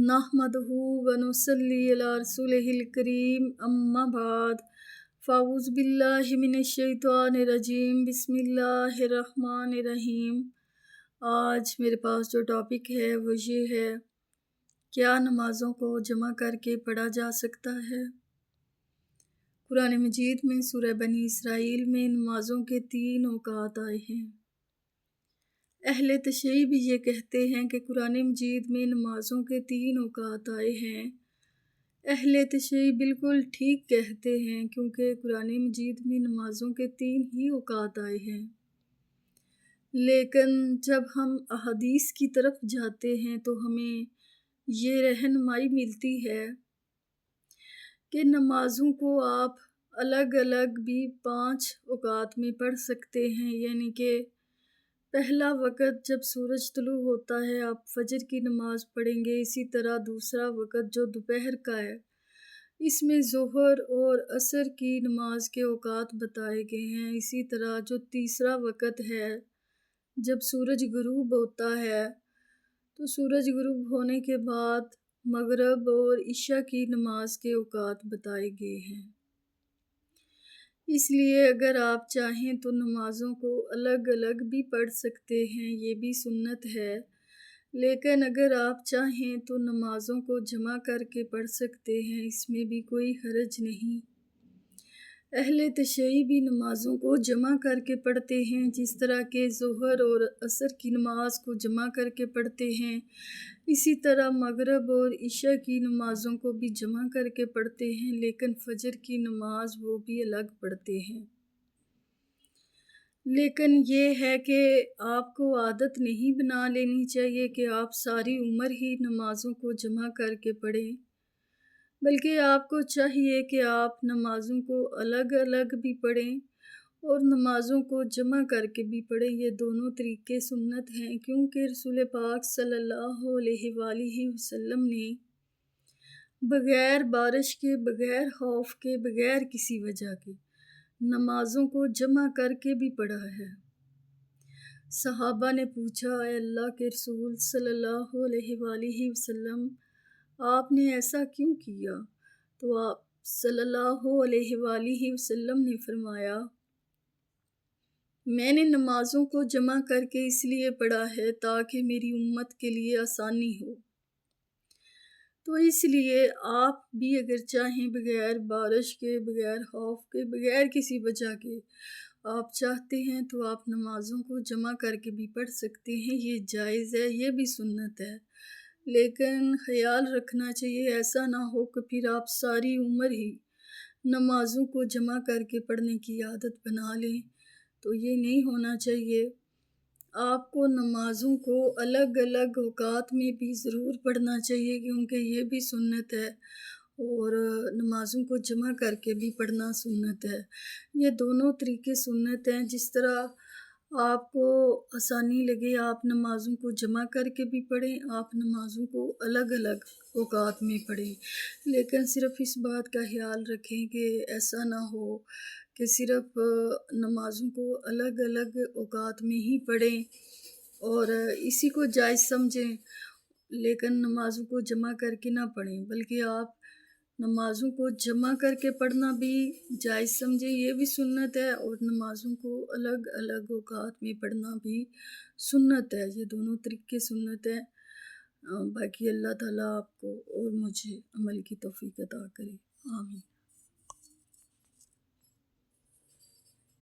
نحمدہ ونصلی علی رسولہ الکریم اما بعد فاعوذ باللہ من الشیطان الرجیم بسم اللہ الرحمن الرحیم۔ آج میرے پاس جو ٹاپک ہے وہ یہ ہے، کیا نمازوں کو جمع کر کے پڑھا جا سکتا ہے؟ قرآن مجید میں سورہ بنی اسرائیل میں نمازوں کے 3 اوقات آئے ہیں۔ اہل تشریح بھی یہ کہتے ہیں کہ قرآن مجید میں نمازوں کے 3 اوقات آئے ہیں۔ اہل تشریح بالکل ٹھیک کہتے ہیں کیونکہ قرآن مجید میں نمازوں کے 3 ہی اوقات آئے ہیں۔ لیکن جب ہم احادیث کی طرف جاتے ہیں تو ہمیں یہ رہنمائی ملتی ہے کہ نمازوں کو آپ الگ الگ بھی 5 اوقات میں پڑھ سکتے ہیں، یعنی کہ پہلا وقت جب سورج طلوع ہوتا ہے آپ فجر کی نماز پڑھیں گے، اسی طرح دوسرا وقت جو دوپہر کا ہے اس میں ظہر اور عصر کی نماز کے اوقات بتائے گئے ہیں۔ اسی طرح جو تیسرا وقت ہے جب سورج غروب ہوتا ہے تو سورج غروب ہونے کے بعد مغرب اور عشاء کی نماز کے اوقات بتائے گئے ہیں۔ اس لیے اگر آپ چاہیں تو نمازوں کو الگ الگ بھی پڑھ سکتے ہیں، یہ بھی سنت ہے، لیکن اگر آپ چاہیں تو نمازوں کو جمع کر کے پڑھ سکتے ہیں، اس میں بھی کوئی حرج نہیں۔ اہل تشیع بھی نمازوں کو جمع کر کے پڑھتے ہیں، جس طرح کہ ظہر اور عصر کی نماز کو جمع کر کے پڑھتے ہیں، اسی طرح مغرب اور عشاء کی نمازوں کو بھی جمع کر کے پڑھتے ہیں، لیکن فجر کی نماز وہ بھی الگ پڑھتے ہیں۔ لیکن یہ ہے کہ آپ کو عادت نہیں بنا لینی چاہیے کہ آپ ساری عمر ہی نمازوں کو جمع کر کے پڑھیں، بلکہ آپ کو چاہیے کہ آپ نمازوں کو الگ الگ بھی پڑھیں اور نمازوں کو جمع کر کے بھی پڑھیں۔ یہ دونوں طریقے سنت ہیں، کیونکہ رسول پاک صلی اللہ علیہ وآلہ وسلم نے بغیر بارش کے، بغیر خوف کے، بغیر کسی وجہ کے نمازوں کو جمع کر کے بھی پڑھا ہے۔ صحابہ نے پوچھا، اے اللہ کے رسول صلی اللہ علیہ وآلہ وسلم، آپ نے ایسا کیوں کیا؟ تو آپ صلی اللہ علیہ وآلہ وسلم نے فرمایا، میں نے نمازوں کو جمع کر کے اس لیے پڑھا ہے تاکہ میری امت کے لیے آسانی ہو۔ تو اس لیے آپ بھی اگر چاہیں بغیر بارش کے، بغیر خوف کے، بغیر کسی وجہ کے آپ چاہتے ہیں تو آپ نمازوں کو جمع کر کے بھی پڑھ سکتے ہیں، یہ جائز ہے، یہ بھی سنت ہے۔ لیکن خیال رکھنا چاہیے ایسا نہ ہو کہ پھر آپ ساری عمر ہی نمازوں کو جمع کر کے پڑھنے کی عادت بنا لیں، تو یہ نہیں ہونا چاہیے۔ آپ کو نمازوں کو الگ الگ اوقات میں بھی ضرور پڑھنا چاہیے، کیونکہ یہ بھی سنت ہے، اور نمازوں کو جمع کر کے بھی پڑھنا سنت ہے۔ یہ دونوں طریقے سنت ہیں، جس طرح آپ کو آسانی لگے آپ نمازوں کو جمع کر کے بھی پڑھیں، آپ نمازوں کو الگ الگ اوقات میں پڑھیں، لیکن صرف اس بات کا خیال رکھیں کہ ایسا نہ ہو کہ صرف نمازوں کو الگ الگ اوقات میں ہی پڑھیں اور اسی کو جائز سمجھیں، لیکن نمازوں کو جمع کر کے نہ پڑھیں، بلکہ آپ نمازوں کو جمع کر کے پڑھنا بھی جائز سمجھیں، یہ بھی سنت ہے، اور نمازوں کو الگ الگ اوقات میں پڑھنا بھی سنت ہے۔ یہ دونوں طریقے سنت ہیں۔ باقی اللہ تعالیٰ آپ کو اور مجھے عمل کی توفیق عطا کرے، آمین۔